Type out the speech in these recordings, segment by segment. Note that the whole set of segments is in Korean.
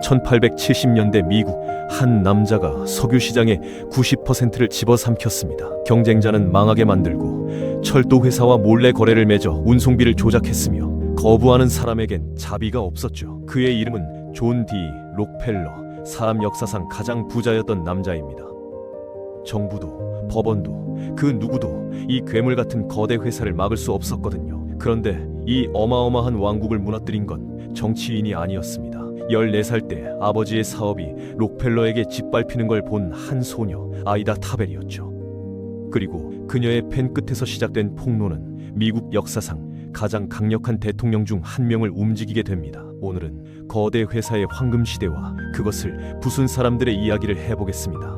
1870년대 미국 한 남자가 석유 시장의 90%를 집어삼켰습니다. 경쟁자는 망하게 만들고 철도 회사와 몰래 거래를 맺어 운송비를 조작했으며 거부하는 사람에겐 자비가 없었죠. 그의 이름은 존 D. 록펠러, 사람 역사상 가장 부자였던 남자입니다. 정부도 법원도 그 누구도 이 괴물 같은 거대 회사를 막을 수 없었거든요. 그런데 이 어마어마한 왕국을 무너뜨린 건 정치인이 아니었습니다. 14살 때 아버지의 사업이 록펠러에게 짓밟히는 걸 본 한 소녀 아이다 타벨이었죠. 그리고 그녀의 펜 끝에서 시작된 폭로는 미국 역사상 가장 강력한 대통령 중 한 명을 움직이게 됩니다. 오늘은 거대 회사의 황금 시대와 그것을 부순 사람들의 이야기를 해보겠습니다.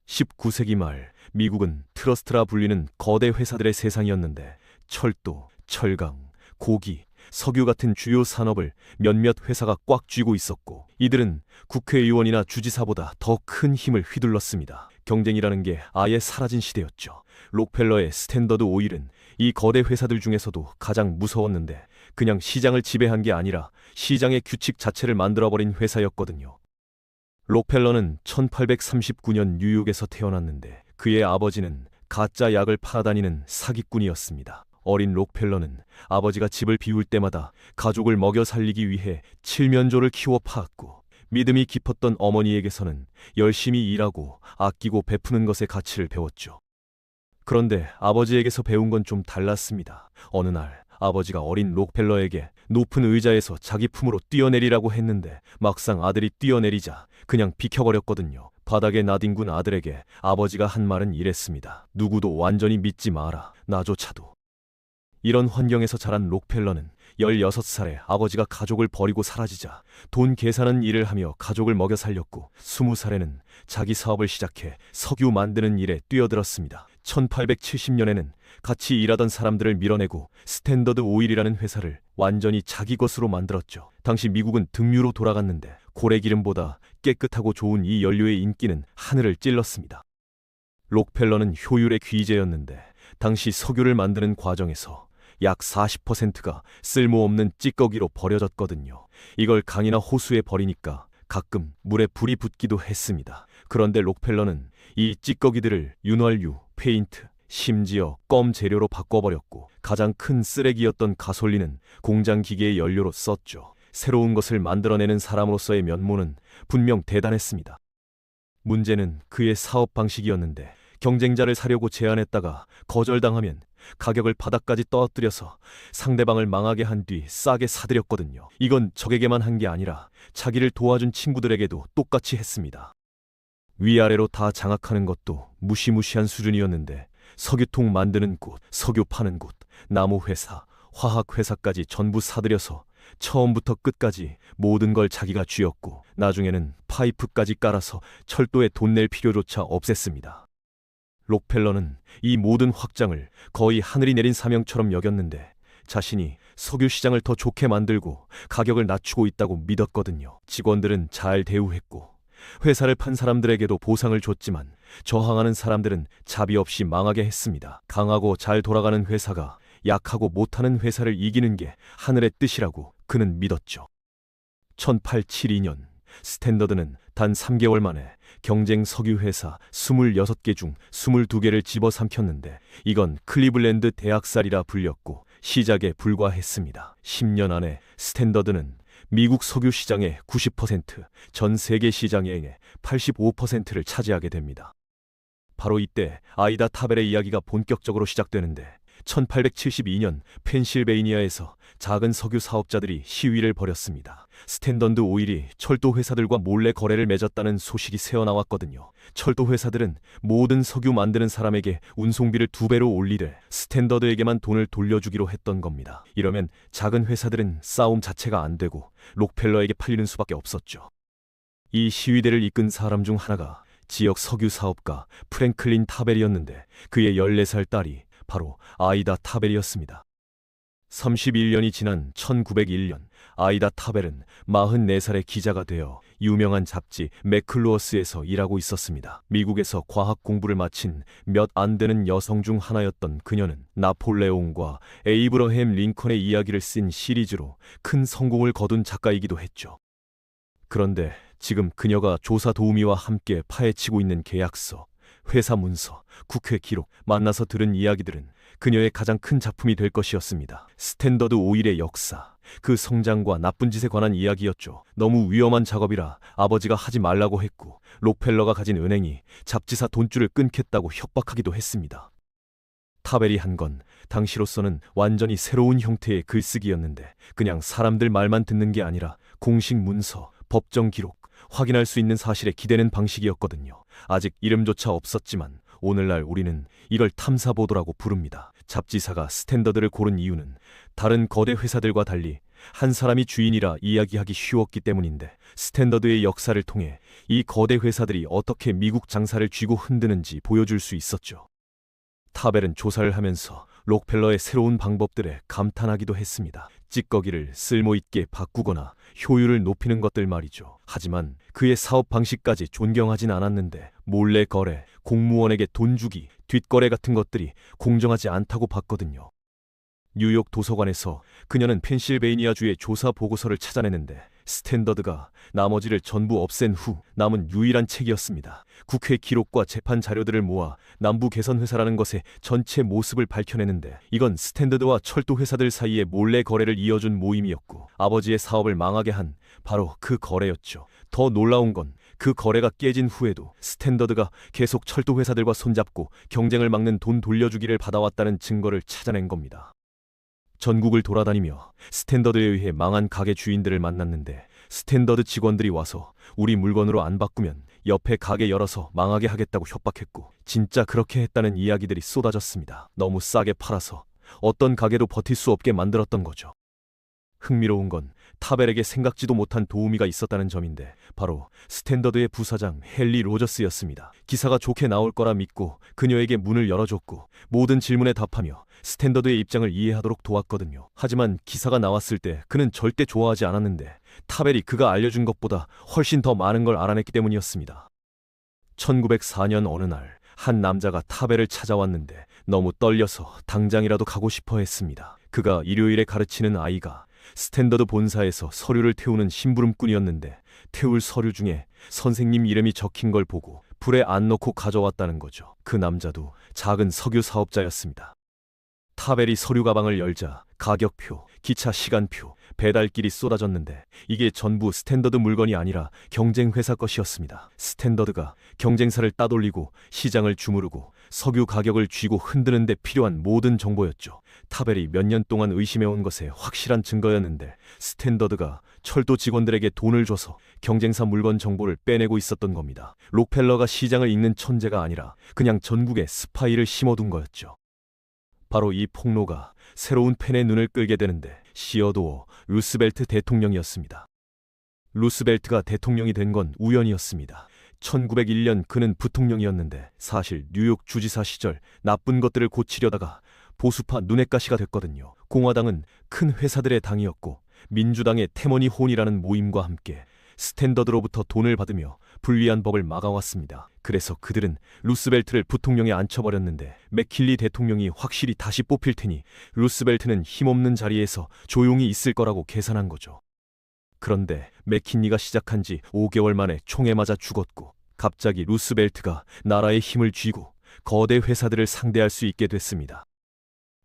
19세기 말 미국은 트러스트라 불리는 거대 회사들의 세상이었는데 철도, 철강, 고기, 석유 같은 주요 산업을 몇몇 회사가 꽉 쥐고 있었고 이들은 국회의원이나 주지사보다 더 큰 힘을 휘둘렀습니다. 경쟁이라는 게 아예 사라진 시대였죠. 록펠러의 스탠더드 오일은 이 거대 회사들 중에서도 가장 무서웠는데 그냥 시장을 지배한 게 아니라 시장의 규칙 자체를 만들어버린 회사였거든요. 록펠러는 1839년 뉴욕에서 태어났는데 그의 아버지는 가짜 약을 팔아다니는 사기꾼이었습니다. 어린 록펠러는 아버지가 집을 비울 때마다 가족을 먹여 살리기 위해 칠면조를 키워 팔았고 믿음이 깊었던 어머니에게서는 열심히 일하고 아끼고 베푸는 것의 가치를 배웠죠. 그런데 아버지에게서 배운 건 좀 달랐습니다. 어느 날 아버지가 어린 록펠러에게 높은 의자에서 자기 품으로 뛰어내리라고 했는데 막상 아들이 뛰어내리자 그냥 비켜버렸거든요. 바닥에 나뒹군 아들에게 아버지가 한 말은 이랬습니다. 누구도 완전히 믿지 마라. 나조차도. 이런 환경에서 자란 록펠러는 16살에 아버지가 가족을 버리고 사라지자 돈 계산하는 일을 하며 가족을 먹여 살렸고 20살에는 자기 사업을 시작해 석유 만드는 일에 뛰어들었습니다. 1870년에는 같이 일하던 사람들을 밀어내고 스탠더드 오일이라는 회사를 완전히 자기 것으로 만들었죠. 당시 미국은 등유로 돌아갔는데 고래기름보다 깨끗하고 좋은 이 연료의 인기는 하늘을 찔렀습니다. 록펠러는 효율의 귀재였는데 당시 석유를 만드는 과정에서 약 40%가 쓸모없는 찌꺼기로 버려졌거든요. 이걸 강이나 호수에 버리니까 가끔 물에 불이 붙기도 했습니다. 그런데 록펠러는 이 찌꺼기들을 윤활유, 페인트, 심지어 껌 재료로 바꿔버렸고 가장 큰 쓰레기였던 가솔린은 공장 기계의 연료로 썼죠. 새로운 것을 만들어내는 사람으로서의 면모는 분명 대단했습니다. 문제는 그의 사업 방식이었는데 경쟁자를 사려고 제안했다가 거절당하면 가격을 바닥까지 떨어뜨려서 상대방을 망하게 한 뒤 싸게 사들였거든요. 이건 적에게만 한 게 아니라 자기를 도와준 친구들에게도 똑같이 했습니다. 위아래로 다 장악하는 것도 무시무시한 수준이었는데 석유통 만드는 곳, 석유 파는 곳, 나무회사, 화학회사까지 전부 사들여서 처음부터 끝까지 모든 걸 자기가 쥐었고 나중에는 파이프까지 깔아서 철도에 돈 낼 필요조차 없앴습니다. 록펠러는 이 모든 확장을 거의 하늘이 내린 사명처럼 여겼는데 자신이 석유 시장을 더 좋게 만들고 가격을 낮추고 있다고 믿었거든요. 직원들은 잘 대우했고 회사를 판 사람들에게도 보상을 줬지만 저항하는 사람들은 자비 없이 망하게 했습니다. 강하고 잘 돌아가는 회사가 약하고 못하는 회사를 이기는 게 하늘의 뜻이라고 그는 믿었죠. 1872년 스탠더드는 단 3개월 만에 경쟁 석유 회사 26개 중 22개를 집어삼켰는데 이건 클리블랜드 대학살이라 불렸고 시작에 불과했습니다. 10년 안에 스탠더드는 미국 석유 시장의 90%, 전 세계 시장의 85%를 차지하게 됩니다. 바로 이때 아이다 타벨의 이야기가 본격적으로 시작되는데 1872년 펜실베이니아에서 작은 석유 사업자들이 시위를 벌였습니다. 스탠더드 오일이 철도 회사들과 몰래 거래를 맺었다는 소식이 새어나왔거든요. 철도 회사들은 모든 석유 만드는 사람에게 운송비를 2배로 올리되 스탠더드에게만 돈을 돌려주기로 했던 겁니다. 이러면 작은 회사들은 싸움 자체가 안 되고 록펠러에게 팔리는 수밖에 없었죠. 이 시위대를 이끈 사람 중 하나가 지역 석유 사업가 프랭클린 타벨이었는데 그의 14살 딸이 바로 아이다 타벨이었습니다. 31년이 지난 1901년 아이다 타벨은 44살의 기자가 되어 유명한 잡지 매클루어스에서 일하고 있었습니다. 미국에서 과학 공부를 마친 몇 안 되는 여성 중 하나였던 그녀는 나폴레옹과 에이브러햄 링컨의 이야기를 쓴 시리즈로 큰 성공을 거둔 작가이기도 했죠. 그런데 지금 그녀가 조사 도우미와 함께 파헤치고 있는 계약서, 회사 문서, 국회 기록, 만나서 들은 이야기들은 그녀의 가장 큰 작품이 될 것이었습니다. 스탠더드 오일의 역사, 그 성장과 나쁜 짓에 관한 이야기였죠. 너무 위험한 작업이라 아버지가 하지 말라고 했고, 록펠러가 가진 은행이 잡지사 돈줄을 끊겠다고 협박하기도 했습니다. 타벨이 한 건 당시로서는 완전히 새로운 형태의 글쓰기였는데, 그냥 사람들 말만 듣는 게 아니라 공식 문서, 법정 기록, 확인할 수 있는 사실에 기대는 방식이었거든요. 아직 이름조차 없었지만 오늘날 우리는 이걸 탐사보도라고 부릅니다. 잡지사가 스탠더드를 고른 이유는 다른 거대 회사들과 달리 한 사람이 주인이라 이야기하기 쉬웠기 때문인데, 스탠더드의 역사를 통해 이 거대 회사들이 어떻게 미국 장사를 쥐고 흔드는지 보여줄 수 있었죠. 타벨은 조사를 하면서 록펠러의 새로운 방법들에 감탄하기도 했습니다. 찌꺼기를 쓸모있게 바꾸거나 효율을 높이는 것들 말이죠. 하지만 그의 사업 방식까지 존경하진 않았는데, 몰래 거래, 공무원에게 돈 주기, 뒷거래 같은 것들이 공정하지 않다고 봤거든요. 뉴욕 도서관에서 그녀는 펜실베이니아주의 조사 보고서를 찾아내는데, 스탠더드가 나머지를 전부 없앤 후 남은 유일한 책이었습니다. 국회 기록과 재판 자료들을 모아 남부 개선 회사라는 것의 전체 모습을 밝혀내는데, 이건 스탠더드와 철도 회사들 사이의 몰래 거래를 이어준 모임이었고, 아버지의 사업을 망하게 한 바로 그 거래였죠. 더 놀라운 건 그 거래가 깨진 후에도 스탠더드가 계속 철도 회사들과 손잡고 경쟁을 막는 돈 돌려주기를 받아왔다는 증거를 찾아낸 겁니다. 전국을 돌아다니며 스탠더드에 의해 망한 가게 주인들을 만났는데, 스탠더드 직원들이 와서 우리 물건으로 안 바꾸면 옆에 가게 열어서 망하게 하겠다고 협박했고, 진짜 그렇게 했다는 이야기들이 쏟아졌습니다. 너무 싸게 팔아서 어떤 가게도 버틸 수 없게 만들었던 거죠. 흥미로운 건 타벨에게 생각지도 못한 도우미가 있었다는 점인데, 바로 스탠더드의 부사장 헨리 로저스였습니다. 기사가 좋게 나올 거라 믿고 그녀에게 문을 열어줬고, 모든 질문에 답하며 스탠더드의 입장을 이해하도록 도왔거든요. 하지만 기사가 나왔을 때 그는 절대 좋아하지 않았는데, 타벨이 그가 알려준 것보다 훨씬 더 많은 걸 알아냈기 때문이었습니다. 1904년 어느 날 한 남자가 타벨을 찾아왔는데 너무 떨려서 당장이라도 가고 싶어 했습니다. 그가 일요일에 가르치는 아이가 스탠더드 본사에서 서류를 태우는 심부름꾼이었는데, 태울 서류 중에 선생님 이름이 적힌 걸 보고 불에 안 넣고 가져왔다는 거죠. 그 남자도 작은 석유 사업자였습니다. 타벨이 서류 가방을 열자 가격표, 기차 시간표, 배달길이 쏟아졌는데, 이게 전부 스탠더드 물건이 아니라 경쟁 회사 것이었습니다. 스탠더드가 경쟁사를 따돌리고 시장을 주무르고 석유 가격을 쥐고 흔드는 데 필요한 모든 정보였죠. 타벨이 몇 년 동안 의심해온 것의 확실한 증거였는데, 스탠더드가 철도 직원들에게 돈을 줘서 경쟁사 물건 정보를 빼내고 있었던 겁니다. 록펠러가 시장을 읽는 천재가 아니라 그냥 전국에 스파이를 심어둔 거였죠. 바로 이 폭로가 새로운 펜의 눈을 끌게 되는데, 시어도어 루스벨트 대통령이었습니다. 루스벨트가 대통령이 된 건 우연이었습니다. 1901년 그는 부통령이었는데, 사실 뉴욕 주지사 시절 나쁜 것들을 고치려다가 보수파 눈엣가시가 됐거든요. 공화당은 큰 회사들의 당이었고, 민주당의 태머니 혼이라는 모임과 함께 스탠더드로부터 돈을 받으며 불리한 법을 막아왔습니다. 그래서 그들은 루스벨트를 부통령에 앉혀버렸는데, 맥킬리 대통령이 확실히 다시 뽑힐 테니 루스벨트는 힘없는 자리에서 조용히 있을 거라고 계산한 거죠. 그런데 맥킨리가 시작한 지 5개월 만에 총에 맞아 죽었고, 갑자기 루스벨트가 나라의 힘을 쥐고 거대 회사들을 상대할 수 있게 됐습니다.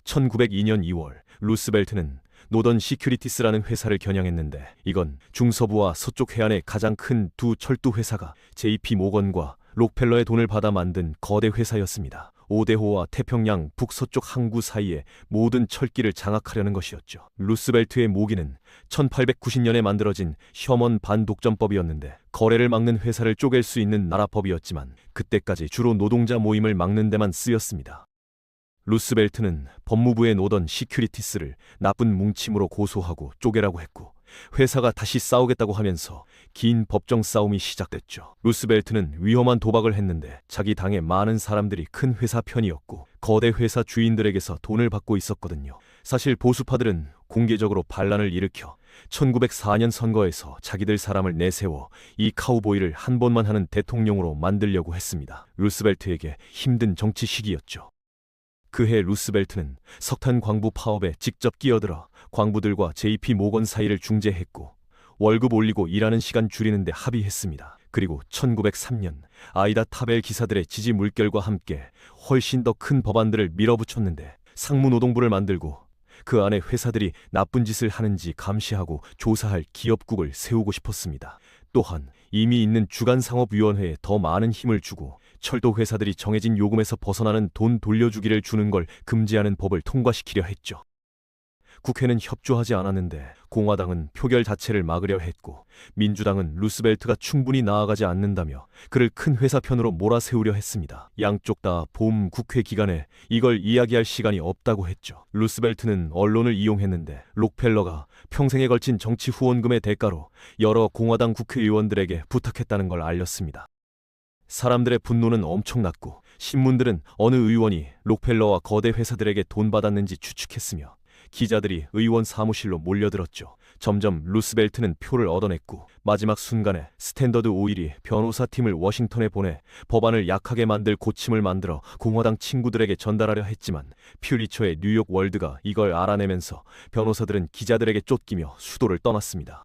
1902년 2월 루스벨트는 노던 시큐리티스라는 회사를 겨냥했는데, 이건 중서부와 서쪽 해안의 가장 큰 두 철도 회사가 JP 모건과 록펠러의 돈을 받아 만든 거대 회사였습니다. 오데호와 태평양 북서쪽 항구 사이의 모든 철길을 장악하려는 것이었죠. 루스벨트의 모기는 1890년에 만들어진 셔먼 반독점법이었는데, 거래를 막는 회사를 쪼갤 수 있는 나라법이었지만 그때까지 주로 노동자 모임을 막는 데만 쓰였습니다. 루스벨트는 법무부에 놓던 시큐리티스를 나쁜 뭉침으로 고소하고 쪼개라고 했고, 회사가 다시 싸우겠다고 하면서 긴 법정 싸움이 시작됐죠. 루스벨트는 위험한 도박을 했는데, 자기 당의 많은 사람들이 큰 회사 편이었고 거대 회사 주인들에게서 돈을 받고 있었거든요. 사실 보수파들은 공개적으로 반란을 일으켜 1904년 선거에서 자기들 사람을 내세워 이 카우보이를 한 번만 하는 대통령으로 만들려고 했습니다. 루스벨트에게 힘든 정치 시기였죠. 그해 루스벨트는 석탄 광부 파업에 직접 끼어들어 광부들과 JP 모건 사이를 중재했고 월급 올리고 일하는 시간 줄이는 데 합의했습니다. 그리고 1903년 아이다 타벨 기사들의 지지 물결과 함께 훨씬 더 큰 법안들을 밀어붙였는데 상무노동부를 만들고 그 안에 회사들이 나쁜 짓을 하는지 감시하고 조사할 기업국을 세우고 싶었습니다. 또한 이미 있는 주간상업위원회에 더 많은 힘을 주고 철도 회사들이 정해진 요금에서 벗어나는 돈 돌려주기를 주는 걸 금지하는 법을 통과시키려 했죠. 국회는 협조하지 않았는데 공화당은 표결 자체를 막으려 했고 민주당은 루스벨트가 충분히 나아가지 않는다며 그를 큰 회사 편으로 몰아세우려 했습니다. 양쪽 다 봄 국회 기간에 이걸 이야기할 시간이 없다고 했죠. 루스벨트는 언론을 이용했는데 록펠러가 평생에 걸친 정치 후원금의 대가로 여러 공화당 국회의원들에게 부탁했다는 걸 알렸습니다. 사람들의 분노는 엄청났고 신문들은 어느 의원이 록펠러와 거대 회사들에게 돈 받았는지 추측했으며 기자들이 의원 사무실로 몰려들었죠. 점점 루스벨트는 표를 얻어냈고 마지막 순간에 스탠더드 오일이 변호사 팀을 워싱턴에 보내 법안을 약하게 만들 고침을 만들어 공화당 친구들에게 전달하려 했지만 퓰리처의 뉴욕 월드가 이걸 알아내면서 변호사들은 기자들에게 쫓기며 수도를 떠났습니다.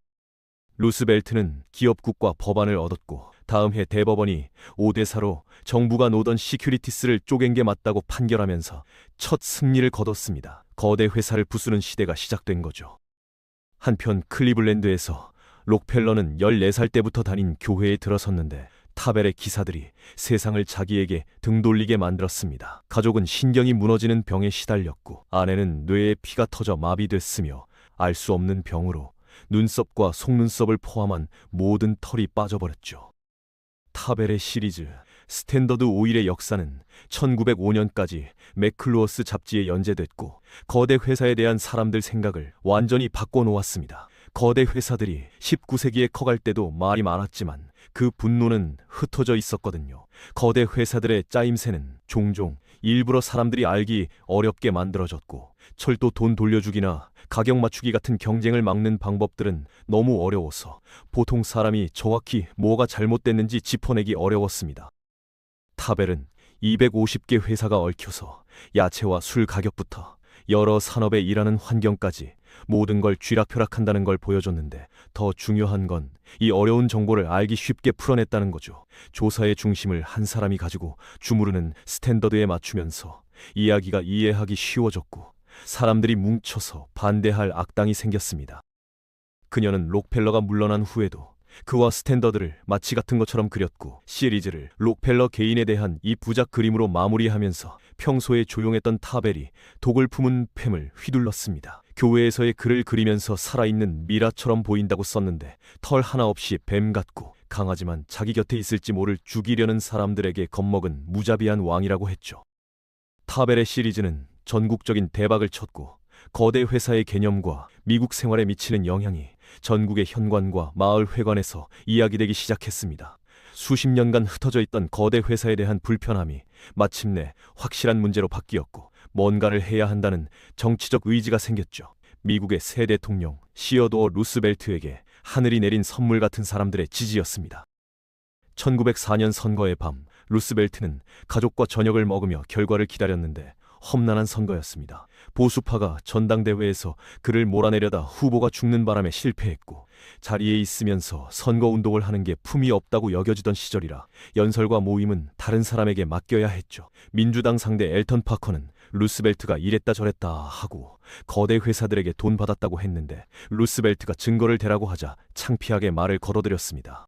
루스벨트는 기업국과 법안을 얻었고 다음 해 대법원이 5대4로 정부가 놓던 시큐리티스를 쪼갠 게 맞다고 판결하면서 첫 승리를 거뒀습니다. 거대 회사를 부수는 시대가 시작된 거죠. 한편 클리블랜드에서 록펠러는 14살 때부터 다닌 교회에 들어섰는데 타벨의 기사들이 세상을 자기에게 등 돌리게 만들었습니다. 가족은 신경이 무너지는 병에 시달렸고 아내는 뇌에 피가 터져 마비됐으며 알 수 없는 병으로 눈썹과 속눈썹을 포함한 모든 털이 빠져버렸죠. 타벨의 시리즈 스탠더드 오일의 역사는 1905년까지 맥클루어스 잡지에 연재됐고 거대 회사에 대한 사람들 생각을 완전히 바꿔놓았습니다. 거대 회사들이 19세기에 커갈 때도 말이 많았지만 그 분노는 흩어져 있었거든요. 거대 회사들의 짜임새는 종종 일부러 사람들이 알기 어렵게 만들어졌고 철도 돈 돌려주기나 가격 맞추기 같은 경쟁을 막는 방법들은 너무 어려워서 보통 사람이 정확히 뭐가 잘못됐는지 짚어내기 어려웠습니다. 타벨은 250개 회사가 얽혀서 야채와 술 가격부터 여러 산업에 일하는 환경까지 모든 걸 쥐락펴락한다는 걸 보여줬는데 더 중요한 건 이 어려운 정보를 알기 쉽게 풀어냈다는 거죠. 조사의 중심을 한 사람이 가지고 주무르는 스탠더드에 맞추면서 이야기가 이해하기 쉬워졌고 사람들이 뭉쳐서 반대할 악당이 생겼습니다. 그녀는 록펠러가 물러난 후에도 그와 스탠더드를 마치 같은 것처럼 그렸고 시리즈를 록펠러 개인에 대한 이 부작 그림으로 마무리하면서 평소에 조용했던 타벨이 독을 품은 펜을 휘둘렀습니다. 교회에서의 글을 그리면서 살아있는 미라처럼 보인다고 썼는데 털 하나 없이 뱀 같고 강하지만 자기 곁에 있을지 모를 죽이려는 사람들에게 겁먹은 무자비한 왕이라고 했죠. 타벨의 시리즈는 전국적인 대박을 쳤고 거대 회사의 개념과 미국 생활에 미치는 영향이 전국의 현관과 마을 회관에서 이야기되기 시작했습니다. 수십 년간 흩어져 있던 거대 회사에 대한 불편함이 마침내 확실한 문제로 바뀌었고 뭔가를 해야 한다는 정치적 의지가 생겼죠. 미국의 새 대통령 시어도어 루스벨트에게 하늘이 내린 선물 같은 사람들의 지지였습니다. 1904년 선거의 밤 루스벨트는 가족과 저녁을 먹으며 결과를 기다렸는데 험난한 선거였습니다. 보수파가 전당대회에서 그를 몰아내려다 후보가 죽는 바람에 실패했고 자리에 있으면서 선거운동을 하는 게 품이 없다고 여겨지던 시절이라 연설과 모임은 다른 사람에게 맡겨야 했죠. 민주당 상대 엘턴 파커는 루스벨트가 이랬다 저랬다 하고 거대 회사들에게 돈 받았다고 했는데 루스벨트가 증거를 대라고 하자 창피하게 말을 걸어들였습니다.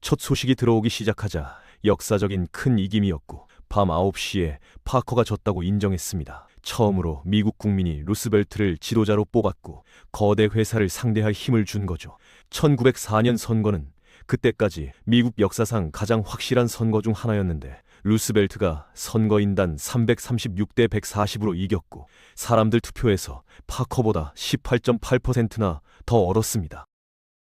첫 소식이 들어오기 시작하자 역사적인 큰 이김이었고 밤 9시에 파커가 졌다고 인정했습니다. 처음으로 미국 국민이 루스벨트를 지도자로 뽑았고 거대 회사를 상대할 힘을 준 거죠. 1904년 선거는 그때까지 미국 역사상 가장 확실한 선거 중 하나였는데 루스벨트가 선거인단 336대 140으로 이겼고 사람들 투표에서 파커보다 18.8%나 더 얻었습니다.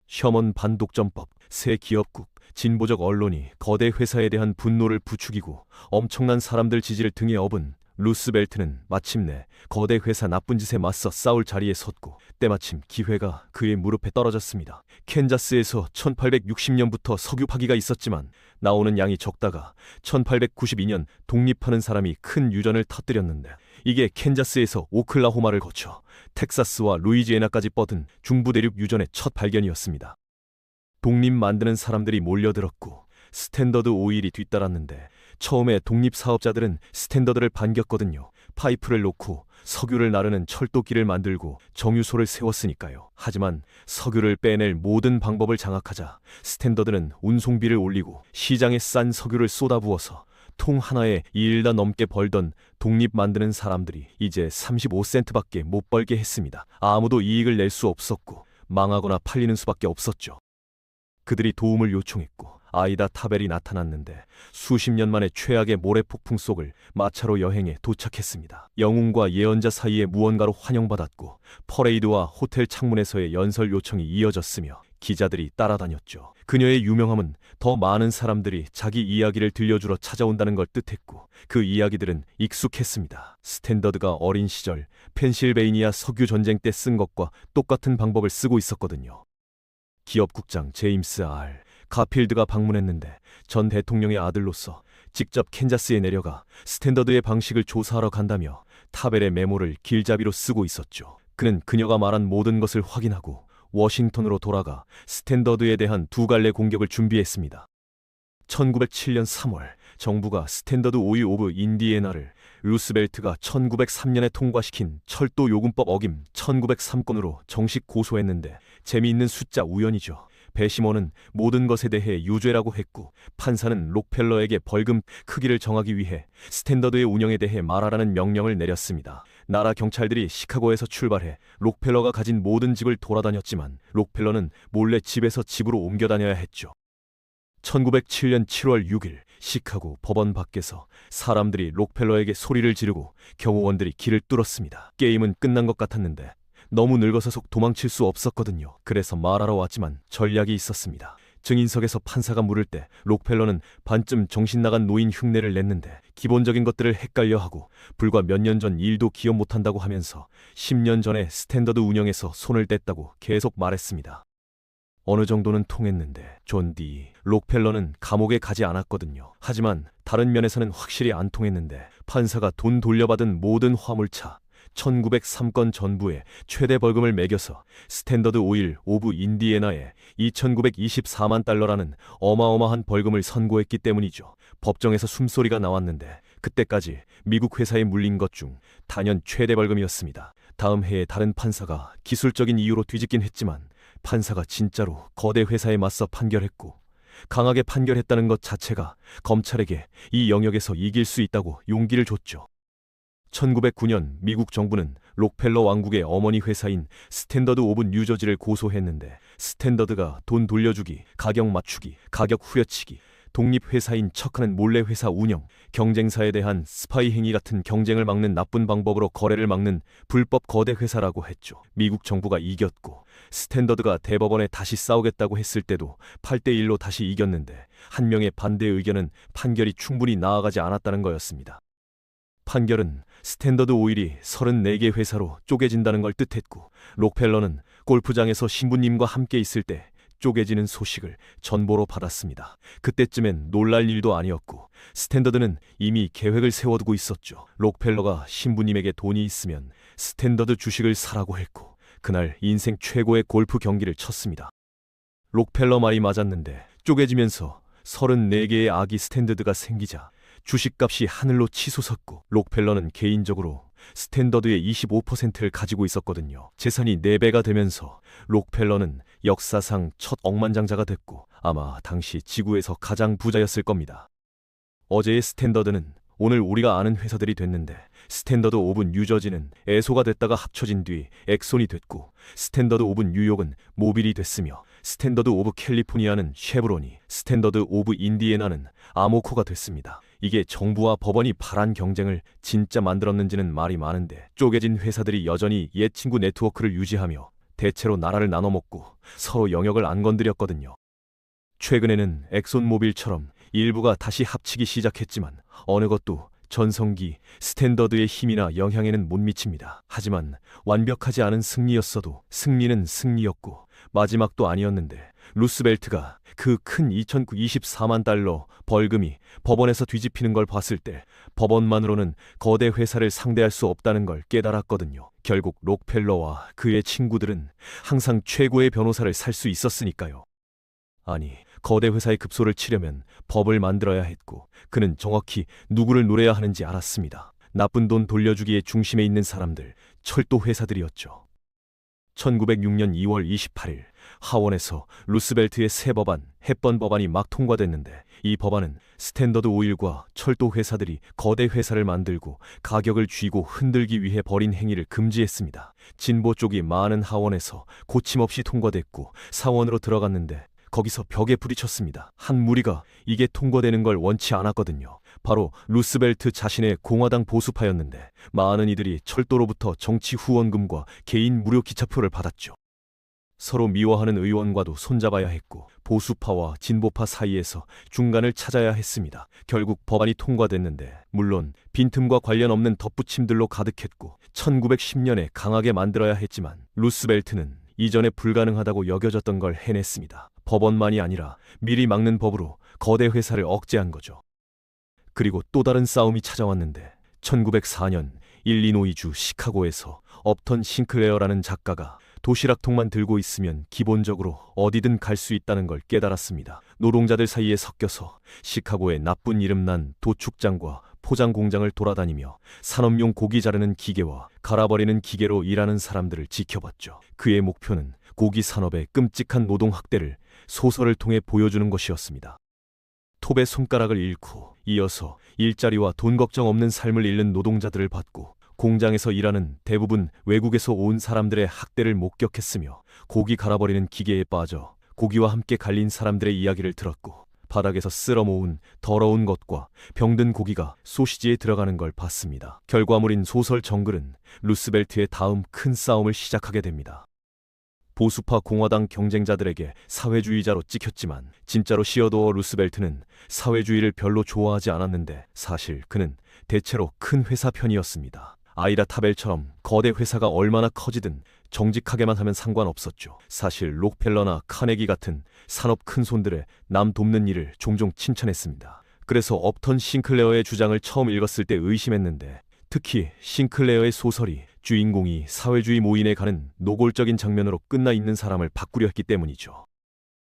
셔먼 반독점법, 새 기업국, 진보적 언론이 거대 회사에 대한 분노를 부추기고 엄청난 사람들 지지를 등에 업은 루스벨트는 마침내 거대 회사 나쁜 짓에 맞서 싸울 자리에 섰고 때마침 기회가 그의 무릎에 떨어졌습니다. 캔자스에서 1860년부터 석유 파기가 있었지만 나오는 양이 적다가 1892년 독립하는 사람이 큰 유전을 터뜨렸는데 이게 캔자스에서 오클라호마를 거쳐 텍사스와 루이지애나까지 뻗은 중부대륙 유전의 첫 발견이었습니다. 독립 만드는 사람들이 몰려들었고 스탠더드 오일이 뒤따랐는데 처음에 독립사업자들은 스탠더드를 반겼거든요. 파이프를 놓고 석유를 나르는 철도길을 만들고 정유소를 세웠으니까요. 하지만 석유를 빼낼 모든 방법을 장악하자 스탠더드는 운송비를 올리고 시장에 싼 석유를 쏟아부어서 통 하나에 2일다 넘게 벌던 독립 만드는 사람들이 이제 35센트밖에 못 벌게 했습니다. 아무도 이익을 낼 수 없었고 망하거나 팔리는 수밖에 없었죠. 그들이 도움을 요청했고 아이다 타벨이 나타났는데 수십 년 만에 최악의 모래폭풍 속을 마차로 여행해 도착했습니다. 영웅과 예언자 사이에 무언가로 환영받았고 퍼레이드와 호텔 창문에서의 연설 요청이 이어졌으며 기자들이 따라다녔죠. 그녀의 유명함은 더 많은 사람들이 자기 이야기를 들려주러 찾아온다는 걸 뜻했고 그 이야기들은 익숙했습니다. 스탠더드가 어린 시절 펜실베이니아 석유 전쟁 때 쓴 것과 똑같은 방법을 쓰고 있었거든요. 기업국장 제임스 R. 가필드가 방문했는데 전 대통령의 아들로서 직접 캔자스에 내려가 스탠더드의 방식을 조사하러 간다며 타벨의 메모를 길잡이로 쓰고 있었죠. 그는 그녀가 말한 모든 것을 확인하고 워싱턴으로 돌아가 스탠더드에 대한 두 갈래 공격을 준비했습니다. 1907년 3월 정부가 스탠더드 오일 오브 인디애나를 루스벨트가 1903년에 통과시킨 철도 요금법 어김 1903건으로 정식 고소했는데 재미있는 숫자 우연이죠. 배시몬은 모든 것에 대해 유죄라고 했고 판사는 록펠러에게 벌금 크기를 정하기 위해 스탠더드의 운영에 대해 말하라는 명령을 내렸습니다. 나라 경찰들이 시카고에서 출발해 록펠러가 가진 모든 집을 돌아다녔지만 록펠러는 몰래 집에서 집으로 옮겨 다녀야 했죠. 1907년 7월 6일 시카고 법원 밖에서 사람들이 록펠러에게 소리를 지르고 경호원들이 길을 뚫었습니다. 게임은 끝난 것 같았는데 너무 늙어서 속 도망칠 수 없었거든요. 그래서 말하러 왔지만 전략이 있었습니다. 증인석에서 판사가 물을 때 록펠러는 반쯤 정신 나간 노인 흉내를 냈는데 기본적인 것들을 헷갈려하고 불과 몇 년 전 일도 기억 못한다고 하면서 10년 전에 스탠더드 운영에서 손을 뗐다고 계속 말했습니다. 어느 정도는 통했는데 존 D. 록펠러는 감옥에 가지 않았거든요. 하지만 다른 면에서는 확실히 안 통했는데 판사가 돈 돌려받은 모든 화물차 1903건 전부에 최대 벌금을 매겨서 스탠더드 오일 오브 인디애나에 2,924만 달러라는 어마어마한 벌금을 선고했기 때문이죠. 법정에서 숨소리가 나왔는데 그때까지 미국 회사에 물린 것 중 단연 최대 벌금이었습니다. 다음 해에 다른 판사가 기술적인 이유로 뒤집긴 했지만 판사가 진짜로 거대 회사에 맞서 판결했고 강하게 판결했다는 것 자체가 검찰에게 이 영역에서 이길 수 있다고 용기를 줬죠. 1909년 미국 정부는 록펠러 왕국의 어머니 회사인 스탠더드 오브 뉴저지를 고소했는데 스탠더드가 돈 돌려주기, 가격 맞추기, 가격 후려치기, 독립회사인 척하는 몰래회사 운영, 경쟁사에 대한 스파이 행위 같은 경쟁을 막는 나쁜 방법으로 거래를 막는 불법 거대 회사라고 했죠. 미국 정부가 이겼고 스탠더드가 대법원에 다시 싸우겠다고 했을 때도 8대1로 다시 이겼는데 한 명의 반대 의견은 판결이 충분히 나아가지 않았다는 거였습니다. 판결은 스탠더드 오일이 34개 회사로 쪼개진다는 걸 뜻했고 록펠러는 골프장에서 신부님과 함께 있을 때 쪼개지는 소식을 전보로 받았습니다. 그때쯤엔 놀랄 일도 아니었고 스탠더드는 이미 계획을 세워두고 있었죠. 록펠러가 신부님에게 돈이 있으면 스탠더드 주식을 사라고 했고 그날 인생 최고의 골프 경기를 쳤습니다. 록펠러 말이 맞았는데 쪼개지면서 34개의 아기 스탠더드가 생기자 주식값이 하늘로 치솟았고 록펠러는 개인적으로 스탠더드의 25%를 가지고 있었거든요. 재산이 4배가 되면서 록펠러는 역사상 첫 억만장자가 됐고 아마 당시 지구에서 가장 부자였을 겁니다. 어제의 스탠더드는 오늘 우리가 아는 회사들이 됐는데 스탠더드 오브 뉴저지는 애소가 됐다가 합쳐진 뒤 엑손이 됐고 스탠더드 오브 뉴욕은 모빌이 됐으며 스탠더드 오브 캘리포니아는 쉐브론이, 스탠더드 오브 인디애나는 아모코가 됐습니다. 이게 정부와 법원이 파란 경쟁을 진짜 만들었는지는 말이 많은데 쪼개진 회사들이 여전히 옛 친구 네트워크를 유지하며 대체로 나라를 나눠먹고 서로 영역을 안 건드렸거든요. 최근에는 엑손모빌처럼 일부가 다시 합치기 시작했지만 어느 것도 전성기 스탠더드의 힘이나 영향에는 못 미칩니다. 하지만 완벽하지 않은 승리였어도 승리는 승리였고 마지막도 아니었는데 루스벨트가 그 큰 2,924만 달러 벌금이 법원에서 뒤집히는 걸 봤을 때 법원만으로는 거대 회사를 상대할 수 없다는 걸 깨달았거든요. 결국 록펠러와 그의 친구들은 항상 최고의 변호사를 살 수 있었으니까요. 아니, 거대 회사의 급소를 치려면 법을 만들어야 했고 그는 정확히 누구를 노려야 하는지 알았습니다. 나쁜 돈 돌려주기의 중심에 있는 사람들, 철도 회사들이었죠. 1906년 2월 28일 하원에서 루스벨트의 새 법안, 헵번 법안이 막 통과됐는데 이 법안은 스탠더드 오일과 철도 회사들이 거대 회사를 만들고 가격을 쥐고 흔들기 위해 벌인 행위를 금지했습니다. 진보 쪽이 많은 하원에서 고침없이 통과됐고 사원으로 들어갔는데 거기서 벽에 부딪혔습니다. 한 무리가 이게 통과되는 걸 원치 않았거든요. 바로 루스벨트 자신의 공화당 보수파였는데 많은 이들이 철도로부터 정치 후원금과 개인 무료 기차표를 받았죠. 서로 미워하는 의원과도 손잡아야 했고 보수파와 진보파 사이에서 중간을 찾아야 했습니다. 결국 법안이 통과됐는데 물론 빈틈과 관련 없는 덧붙임들로 가득했고 1910년에 강하게 만들어야 했지만 루스벨트는 이전에 불가능하다고 여겨졌던 걸 해냈습니다. 법원만이 아니라 미리 막는 법으로 거대 회사를 억제한 거죠. 그리고 또 다른 싸움이 찾아왔는데 1904년 일리노이주 시카고에서 업턴 싱클레어라는 작가가 도시락통만 들고 있으면 기본적으로 어디든 갈 수 있다는 걸 깨달았습니다. 노동자들 사이에 섞여서 시카고의 나쁜 이름난 도축장과 포장 공장을 돌아다니며 산업용 고기 자르는 기계와 갈아버리는 기계로 일하는 사람들을 지켜봤죠. 그의 목표는 고기 산업의 끔찍한 노동 학대를 소설을 통해 보여주는 것이었습니다. 톱의 손가락을 잃고 이어서 일자리와 돈 걱정 없는 삶을 잃는 노동자들을 봤고 공장에서 일하는 대부분 외국에서 온 사람들의 학대를 목격했으며 고기 갈아버리는 기계에 빠져 고기와 함께 갈린 사람들의 이야기를 들었고 바닥에서 쓸어 모은 더러운 것과 병든 고기가 소시지에 들어가는 걸 봤습니다. 결과물인 소설 정글은 루스벨트의 다음 큰 싸움을 시작하게 됩니다. 보수파 공화당 경쟁자들에게 사회주의자로 찍혔지만 진짜로 시어도어 루스벨트는 사회주의를 별로 좋아하지 않았는데 사실 그는 대체로 큰 회사 편이었습니다. 아이라 타벨처럼 거대 회사가 얼마나 커지든 정직하게만 하면 상관없었죠. 사실 록펠러나 카네기 같은 산업 큰손들의 남 돕는 일을 종종 칭찬했습니다. 그래서 업턴 싱클레어의 주장을 처음 읽었을 때 의심했는데 특히 싱클레어의 소설이 주인공이 사회주의 모인에 가는 노골적인 장면으로 끝나 있는 사람을 바꾸려 했기 때문이죠.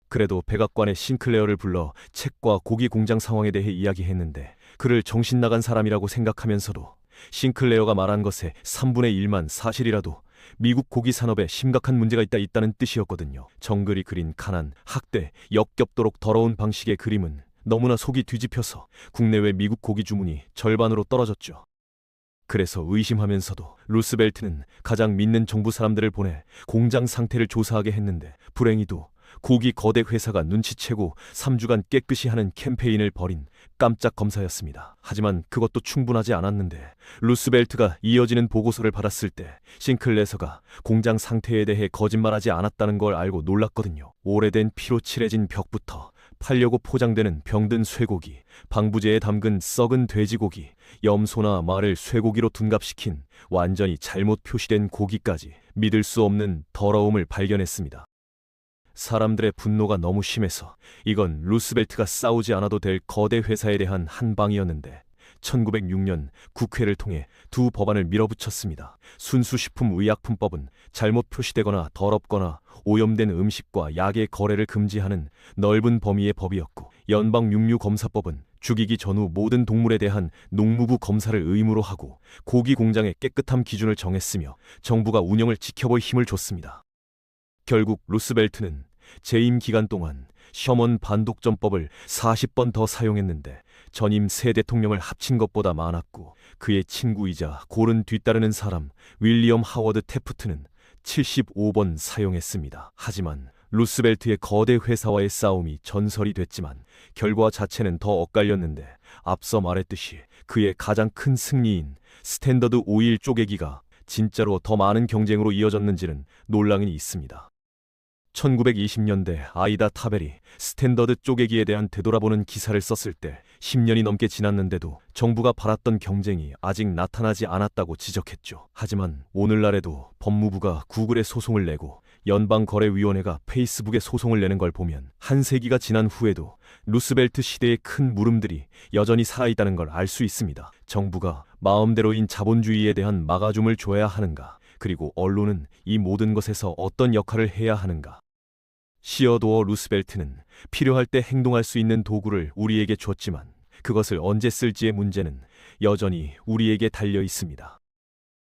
그래도 백악관에 싱클레어를 불러 책과 고기 공장 상황에 대해 이야기했는데 그를 정신 나간 사람이라고 생각하면서도 싱클레어가 말한 것의 3분의 1만 사실이라도 미국 고기 산업에 심각한 문제가 있다는 뜻이었거든요. 정글이 그린 가난, 학대, 역겹도록 더러운 방식의 그림은 너무나 속이 뒤집혀서 국내외 미국 고기 주문이 절반으로 떨어졌죠. 그래서 의심하면서도 루스벨트는 가장 믿는 정부 사람들을 보내 공장 상태를 조사하게 했는데 불행히도 고기 거대 회사가 눈치채고 3주간 깨끗이 하는 캠페인을 벌인 깜짝 검사였습니다. 하지만 그것도 충분하지 않았는데 루스벨트가 이어지는 보고서를 받았을 때 싱클레서가 공장 상태에 대해 거짓말하지 않았다는 걸 알고 놀랐거든요. 오래된 피로 칠해진 벽부터 팔려고 포장되는 병든 쇠고기, 방부제에 담근 썩은 돼지고기, 염소나 말을 쇠고기로 둔갑시킨 완전히 잘못 표시된 고기까지 믿을 수 없는 더러움을 발견했습니다. 사람들의 분노가 너무 심해서 이건 루스벨트가 싸우지 않아도 될 거대 회사에 대한 한방이었는데 1906년 국회를 통해 두 법안을 밀어붙였습니다. 순수식품의약품법은 잘못 표시되거나 더럽거나 오염된 음식과 약의 거래를 금지하는 넓은 범위의 법이었고 연방육류검사법은 죽이기 전후 모든 동물에 대한 농무부 검사를 의무로 하고 고기 공장의 깨끗함 기준을 정했으며 정부가 운영을 지켜볼 힘을 줬습니다. 결국 루스벨트는 재임 기간 동안 셔먼 반독점법을 40번 더 사용했는데 전임 세 대통령을 합친 것보다 많았고 그의 친구이자 골은 뒤따르는 사람 윌리엄 하워드 태프트는 75번 사용했습니다. 하지만 루스벨트의 거대 회사와의 싸움이 전설이 됐지만 결과 자체는 더 엇갈렸는데 앞서 말했듯이 그의 가장 큰 승리인 스탠더드 오일 쪼개기가 진짜로 더 많은 경쟁으로 이어졌는지는 논란이 있습니다. 1920년대 아이다 타벨이 스탠더드 쪼개기에 대한 되돌아보는 기사를 썼을 때 10년이 넘게 지났는데도 정부가 바랐던 경쟁이 아직 나타나지 않았다고 지적했죠. 하지만 오늘날에도 법무부가 구글에 소송을 내고 연방거래위원회가 페이스북에 소송을 내는 걸 보면 한 세기가 지난 후에도 루스벨트 시대의 큰 물음들이 여전히 살아있다는 걸 알 수 있습니다. 정부가 마음대로인 자본주의에 대한 막아줌을 줘야 하는가? 그리고 언론은 이 모든 것에서 어떤 역할을 해야 하는가? 시어도어 루스벨트는 필요할 때 행동할 수 있는 도구를 우리에게 줬지만 그것을 언제 쓸지의 문제는 여전히 우리에게 달려 있습니다.